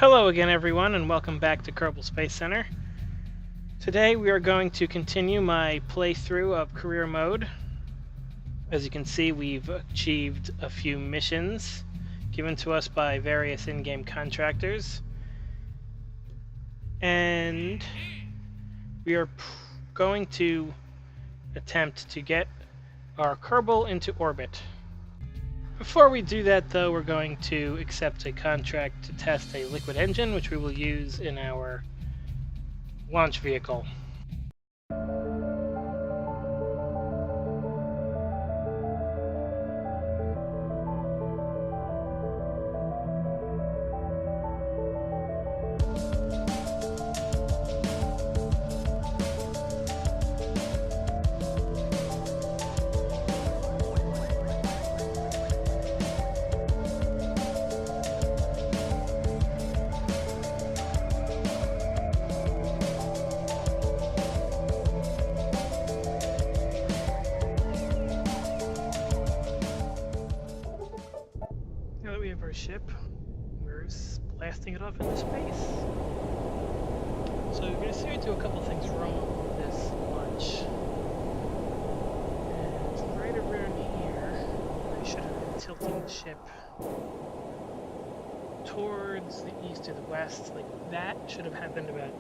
Hello again everyone, and welcome back to Kerbal Space Center. Today we are going to continue my playthrough of career mode. As you can see, we've achieved a few missions given to us by various in-game contractors. And we are going to attempt to get our Kerbal into orbit. Before we do that, though, we're going to accept a contract to test a liquid engine, which we will use in our launch vehicle. Ship, we're blasting it off into space. So you're going to see me do a couple things wrong with this launch. And right around here, I should have been tilting the ship towards the east or the west. Like that should have happened about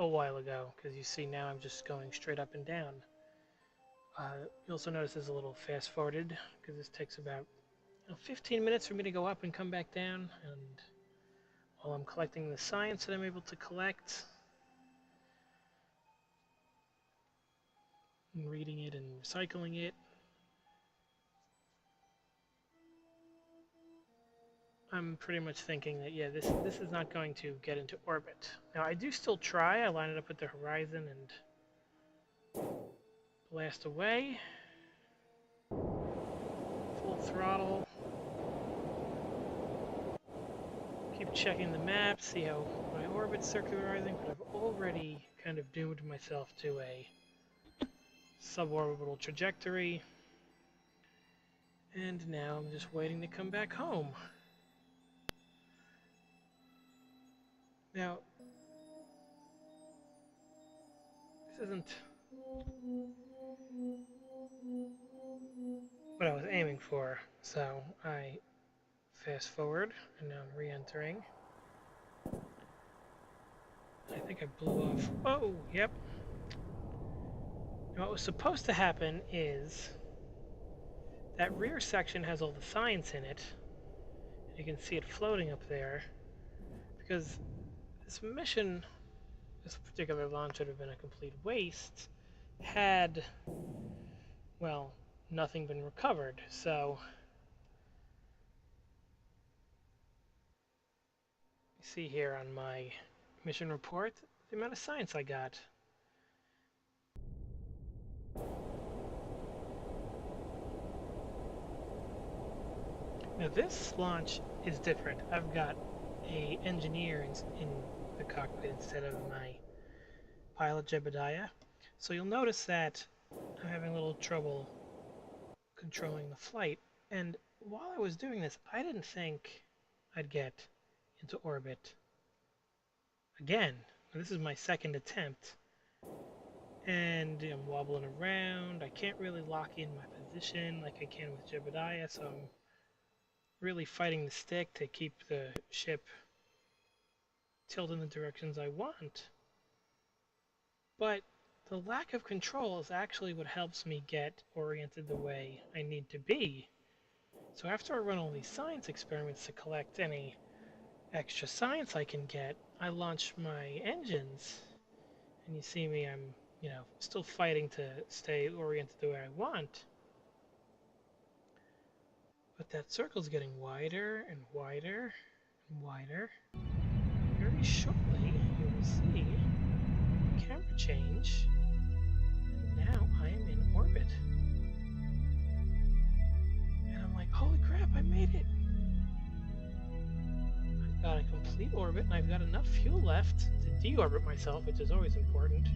a while ago, because you see now I'm just going straight up and down. You also notice there's a little fast forwarded, because this takes about 15 minutes for me to go up and come back down, and while I'm collecting the science that I'm able to collect and reading it and recycling it, I'm pretty much thinking that this is not going to get into orbit. Now I do still try. I line it up with the horizon and blast away. Full throttle. Keep checking the map, see how my orbit's circularizing, but I've already kind of doomed myself to a suborbital trajectory. And now I'm just waiting to come back home. Now, this isn't what I was aiming for, so I fast forward, and now I'm re-entering. I think I blew off. Oh, yep. Now what was supposed to happen is that rear section has all the science in it. You can see it floating up there, because this mission, this particular launch would have been a complete waste had, well, nothing been recovered. So see here on my mission report the amount of science I got. Now this launch is different. I've got a engineer in the cockpit instead of my pilot Jebediah. So you'll notice that I'm having a little trouble controlling the flight. And while I was doing this, I didn't think I'd get into orbit again. This is my second attempt, and I'm wobbling around. I can't really lock in my position like I can with Jebediah, so I'm really fighting the stick to keep the ship tilted in the directions I want. But the lack of control is actually what helps me get oriented the way I need to be. So after I run all these science experiments to collect any extra science I can get, I launch my engines, and you see me, I'm, still fighting to stay oriented the way I want. But that circle's getting wider and wider and wider. Very shortly, you will see camera change, and now I am in orbit. And I'm like, holy crap, I made it! I've got a complete orbit, and I've got enough fuel left to deorbit myself, which is always important.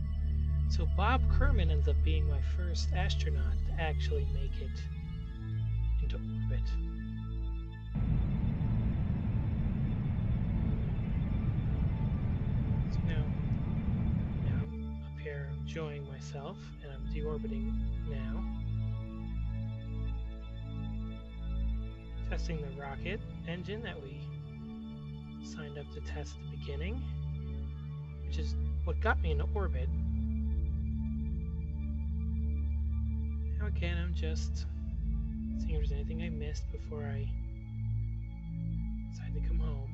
So Bob Kerman ends up being my first astronaut to actually make it into orbit. enjoying myself, and I'm deorbiting now. Testing the rocket engine that we signed up to test at the beginning, which is what got me into orbit. Now again, I'm just seeing if there's anything I missed before I decide to come home.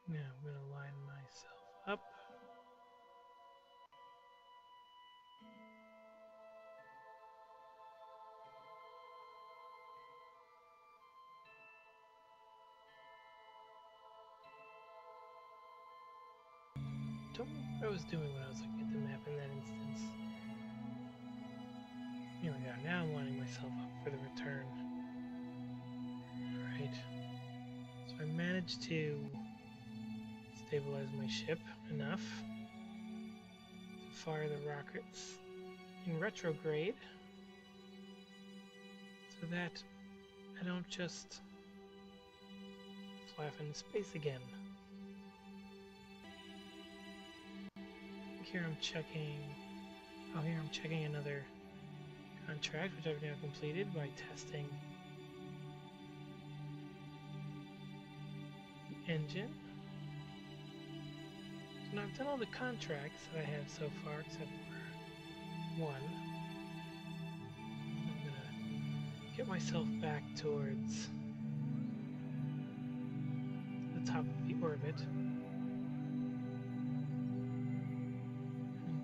Now I'm going to line myself up. Don't know what I was doing when I was looking at the map in that instance. Here we go. Now I'm lining myself up for the return. Alright. So I managed to stabilize my ship enough to fire the rockets in retrograde so that I don't just fly off into space again. Here I'm checking another contract which I've now completed by testing the engine. So now I've done all the contracts that I have so far except for one. I'm gonna get myself back towards the top of the orbit and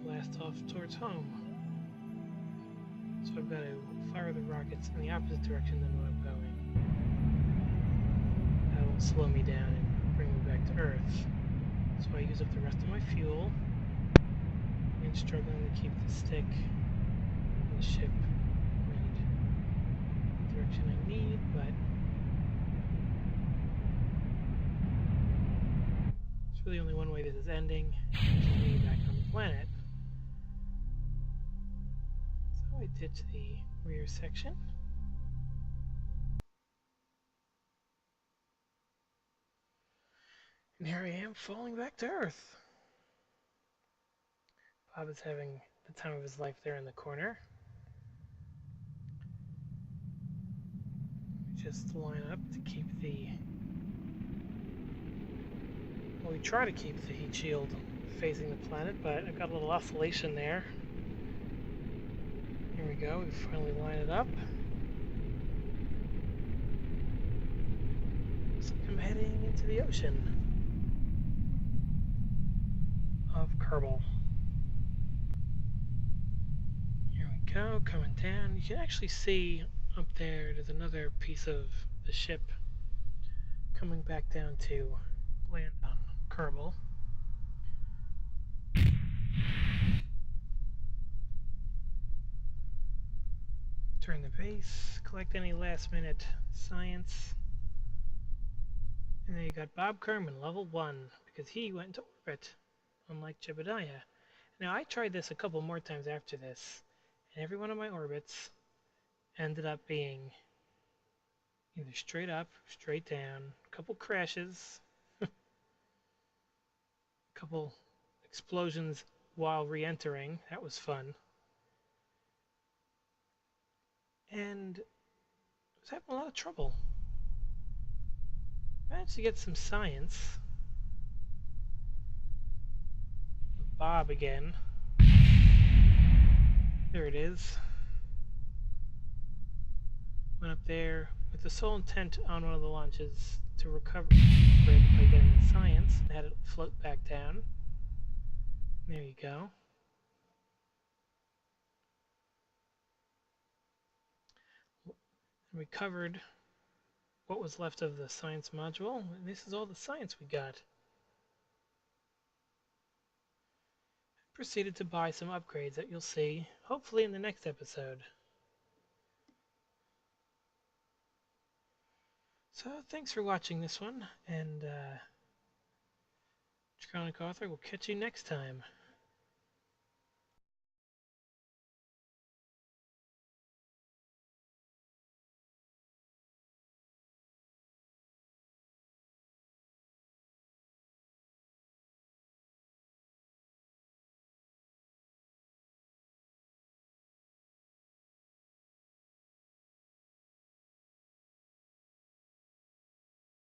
blast off towards home. So I've got to fire the rockets in the opposite direction than what I'm going. That will slow me down and bring me back to Earth. So I use up the rest of my fuel and struggling to keep the stick and the ship pointed the direction I need, but there's really only one way this is ending, which is me back on the planet. So I ditch the rear section. And here I am falling back to Earth. Bob is having the time of his life there in the corner. Just line up to keep we try to keep the heat shield facing the planet, but I got a little oscillation there. Here we go, we finally line it up. Looks like I'm heading into the ocean of Kerbal. Here we go, coming down. You can actually see up there's another piece of the ship coming back down to land on Kerbal. Turn the base, collect any last minute science. And then you got Bob Kerman, level 1, because he went into orbit, unlike Jebediah. Now I tried this a couple more times after this, and every one of my orbits ended up being either straight up, straight down, a couple crashes, a couple explosions while re-entering. That was fun. And I was having a lot of trouble. Managed to get some science. Bob again. There it is. Went up there with the sole intent on one of the launches to recover it by getting the science and had it float back down. There you go. And recovered what was left of the science module, and this is all the science we got. Proceeded to buy some upgrades that you'll see, hopefully in the next episode. So thanks for watching this one, and Draconic Author will catch you next time.